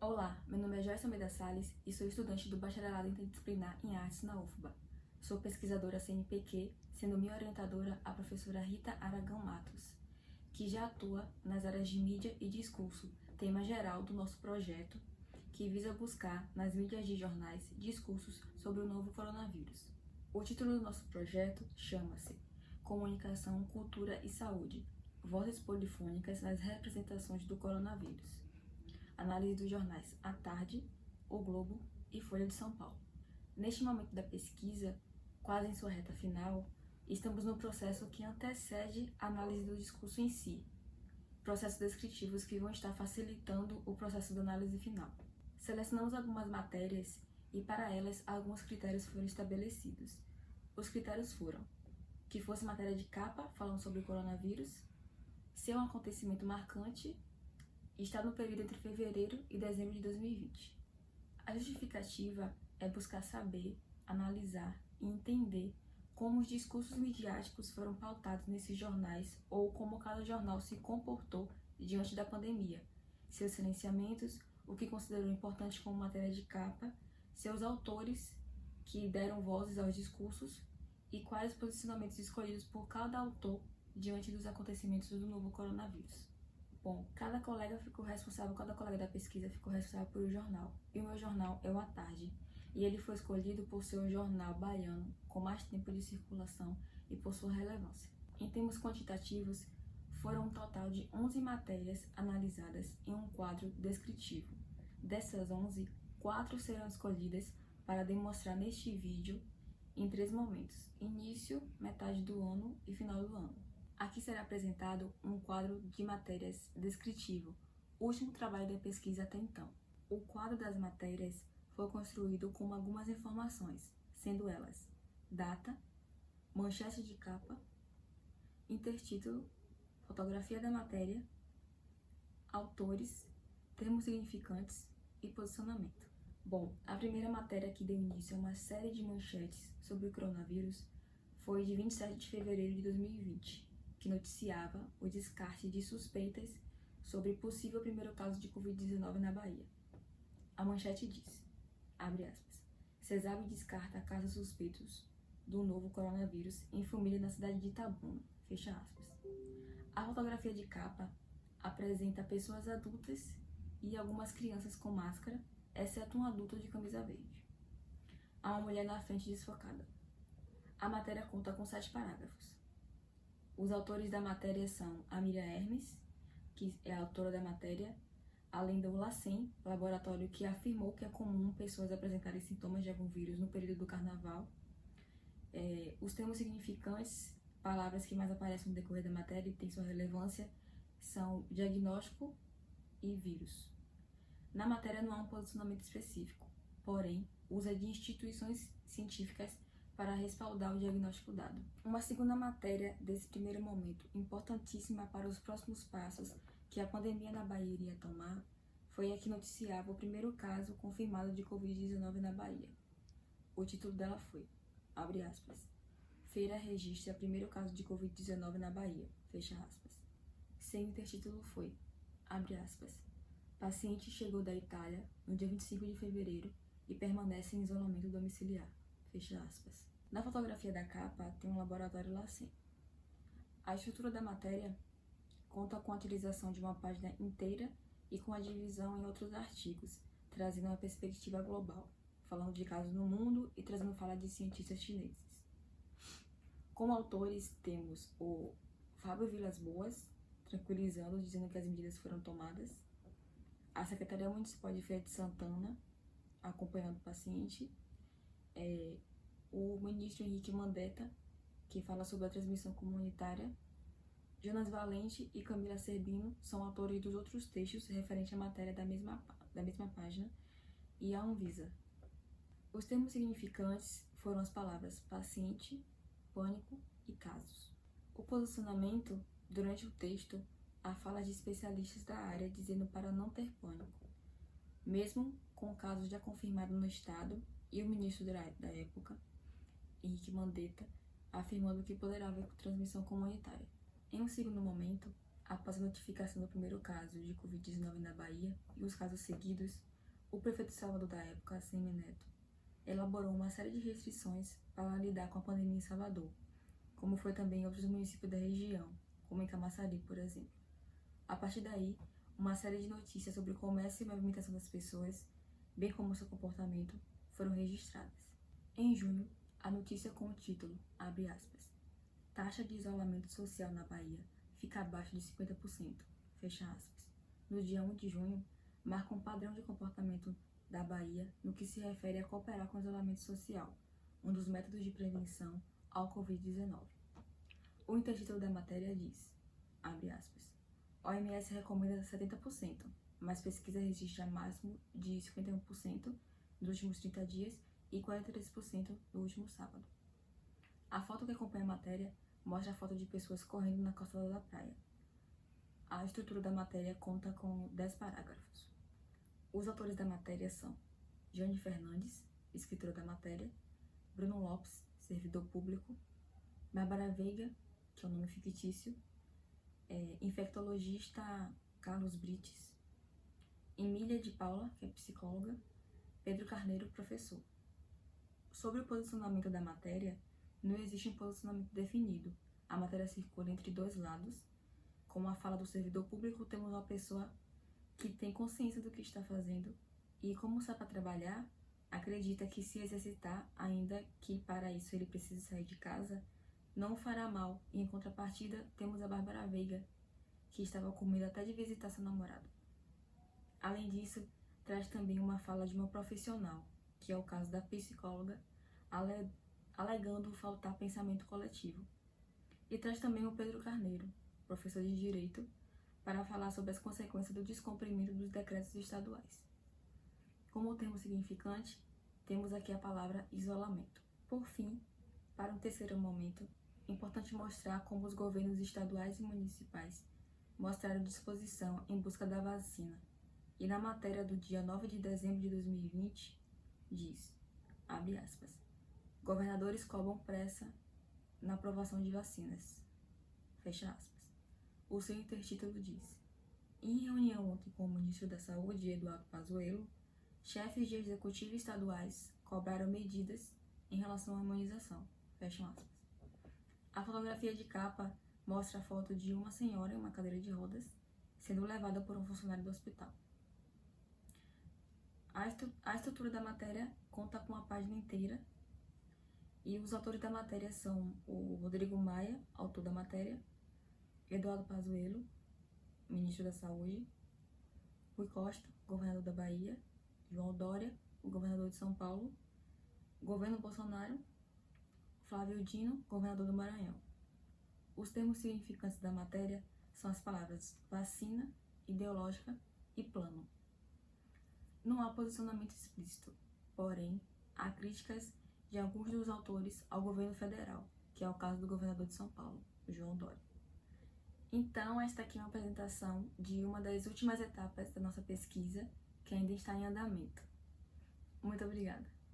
Olá, meu nome é Joyce Almeida Salles e sou estudante do Bacharelado Interdisciplinar em Artes na UFBA. Sou pesquisadora CNPq, sendo minha orientadora a professora Rita Aragão Matos, que já atua nas áreas de mídia e discurso, tema geral do nosso projeto, que visa buscar nas mídias de jornais discursos sobre o novo coronavírus. O título do nosso projeto chama-se Comunicação, Cultura e Saúde, Vozes Polifônicas nas Representações do Coronavírus. Análise dos jornais A Tarde, O Globo e Folha de São Paulo. Neste momento da pesquisa, quase em sua reta final, estamos no processo que antecede a análise do discurso em si, processos descritivos que vão estar facilitando o processo da análise final. Selecionamos algumas matérias e para elas alguns critérios foram estabelecidos. Os critérios foram que fosse matéria de capa, falando sobre o coronavírus, ser um acontecimento marcante e está no período entre fevereiro e dezembro de 2020. A justificativa é buscar saber, analisar e entender como os discursos midiáticos foram pautados nesses jornais ou como cada jornal se comportou diante da pandemia, seus silenciamentos, o que considerou importante como matéria de capa, seus autores que deram vozes aos discursos e quais os posicionamentos escolhidos por cada autor diante dos acontecimentos do novo coronavírus. Bom, cada colega da pesquisa ficou responsável por um jornal. E o meu jornal é o A Tarde. E ele foi escolhido por ser um jornal baiano com mais tempo de circulação e por sua relevância. Em termos quantitativos, foram um total de 11 matérias analisadas em um quadro descritivo. Dessas 11, 4 serão escolhidas para demonstrar neste vídeo em 3 momentos: início, metade do ano e final do ano. Aqui será apresentado um quadro de matérias descritivo, último trabalho da pesquisa até então. O quadro das matérias foi construído com algumas informações, sendo elas data, manchete de capa, intertítulo, fotografia da matéria, autores, termos significantes e posicionamento. Bom, a primeira matéria que deu início a uma série de manchetes sobre o coronavírus foi de 27 de fevereiro de 2020. Que noticiava o descarte de suspeitas sobre possível primeiro caso de Covid-19 na Bahia. A manchete diz, abre aspas, CESAB descarta casos suspeitos do novo coronavírus em família na cidade de Itabuna, fecha aspas. A fotografia de capa apresenta pessoas adultas e algumas crianças com máscara, exceto um adulto de camisa verde. Há uma mulher na frente desfocada. A matéria conta com 7 parágrafos. Os autores da matéria são a Miriam Hermes, que é a autora da matéria, além do LACEN, laboratório que afirmou que é comum pessoas apresentarem sintomas de algum vírus no período do carnaval. Os termos significantes, palavras que mais aparecem no decorrer da matéria e têm sua relevância, são diagnóstico e vírus. Na matéria não há um posicionamento específico, porém, usa de instituições científicas para respaldar o diagnóstico dado. Uma segunda matéria desse primeiro momento, importantíssima para os próximos passos que a pandemia na Bahia iria tomar, foi a que noticiava o primeiro caso confirmado de Covid-19 na Bahia. O título dela foi, abre aspas, Feira registra primeiro caso de Covid-19 na Bahia, fecha aspas. Sem intertítulo foi, abre aspas, paciente chegou da Itália no dia 25 de fevereiro e permanece em isolamento domiciliar, fecha aspas. Na fotografia da capa tem um laboratório LACEN. A estrutura da matéria conta com a utilização de uma página inteira e com a divisão em outros artigos, trazendo uma perspectiva global, falando de casos no mundo e trazendo fala de cientistas chineses. Como autores temos o Fábio Vilas Boas, tranquilizando, dizendo que as medidas foram tomadas, a Secretaria Municipal de Feira de Santana, acompanhando o paciente, o ministro Henrique Mandetta, que fala sobre a transmissão comunitária, Jonas Valente e Camila Serbino são autores dos outros textos referentes à matéria da mesma página, e a Anvisa. Os termos significantes foram as palavras paciente, pânico e casos. O posicionamento, durante o texto, há falas de especialistas da área dizendo para não ter pânico, mesmo com casos já confirmados no estado, e o ministro da época, Henrique Mandetta, afirmando que poderá haver transmissão comunitária. Em um segundo momento, Após a notificação do primeiro caso de Covid-19 na Bahia e os casos seguidos, o prefeito de Salvador da época, ACM Neto, elaborou uma série de restrições para lidar com a pandemia em Salvador, como foi também em outros municípios da região, como em Camaçari, por exemplo. A partir daí, uma série de notícias sobre o comércio e movimentação das pessoas, bem como seu comportamento, foram registradas. Em junho, a notícia com o título, abre aspas, taxa de isolamento social na Bahia fica abaixo de 50%, fecha aspas. No dia 1 de junho, marca um padrão de comportamento da Bahia no que se refere a cooperar com o isolamento social, um dos métodos de prevenção ao Covid-19. O intertítulo da matéria diz, abre aspas, OMS recomenda 70%, mas pesquisa registra máximo de 51% nos últimos 30 dias e 43% no último sábado. A foto que acompanha a matéria mostra a foto de pessoas correndo na costa da praia. A estrutura da matéria conta com 10 parágrafos. Os autores da matéria são Jane Fernandes, escritora da matéria, Bruno Lopes, servidor público, Bárbara Veiga, que é o nome fictício, infectologista Carlos Brites, Emília de Paula, que é psicóloga, Pedro Carneiro, professor. Sobre o posicionamento da matéria, não existe um posicionamento definido. A matéria circula entre dois lados. Com a fala do servidor público, temos uma pessoa que tem consciência do que está fazendo e, como sai para trabalhar, acredita que se exercitar, ainda que para isso ele precise sair de casa, não fará mal. E, em contrapartida, temos a Bárbara Veiga, que estava com medo até de visitar seu namorado. Além disso, traz também uma fala de uma profissional, que é o caso da psicóloga, alegando faltar pensamento coletivo. E traz também o Pedro Carneiro, professor de Direito, para falar sobre as consequências do descumprimento dos decretos estaduais. Como termo significante, temos aqui a palavra isolamento. Por fim, para um terceiro momento, é importante mostrar como os governos estaduais e municipais mostraram disposição em busca da vacina. E na matéria do dia 9 de dezembro de 2020, diz, abre aspas, governadores cobram pressa na aprovação de vacinas, fecha aspas. O seu intertítulo diz, em reunião ontem com o ministro da Saúde, Eduardo Pazuello, chefes de executivo estaduais cobraram medidas em relação à imunização, fecha aspas. A fotografia de capa mostra a foto de uma senhora em uma cadeira de rodas sendo levada por um funcionário do hospital. A estrutura da matéria conta com uma página inteira e os autores da matéria são o Rodrigo Maia, autor da matéria, Eduardo Pazuello, ministro da Saúde, Rui Costa, governador da Bahia, João Dória, o governador de São Paulo, governo Bolsonaro, Flávio Dino, governador do Maranhão. Os termos significantes da matéria são as palavras vacina, ideológica e plano. Não há posicionamento explícito, porém, há críticas de alguns dos autores ao governo federal, que é o caso do governador de São Paulo, João Dória. Então, esta aqui é uma apresentação de uma das últimas etapas da nossa pesquisa, que ainda está em andamento. Muito obrigada!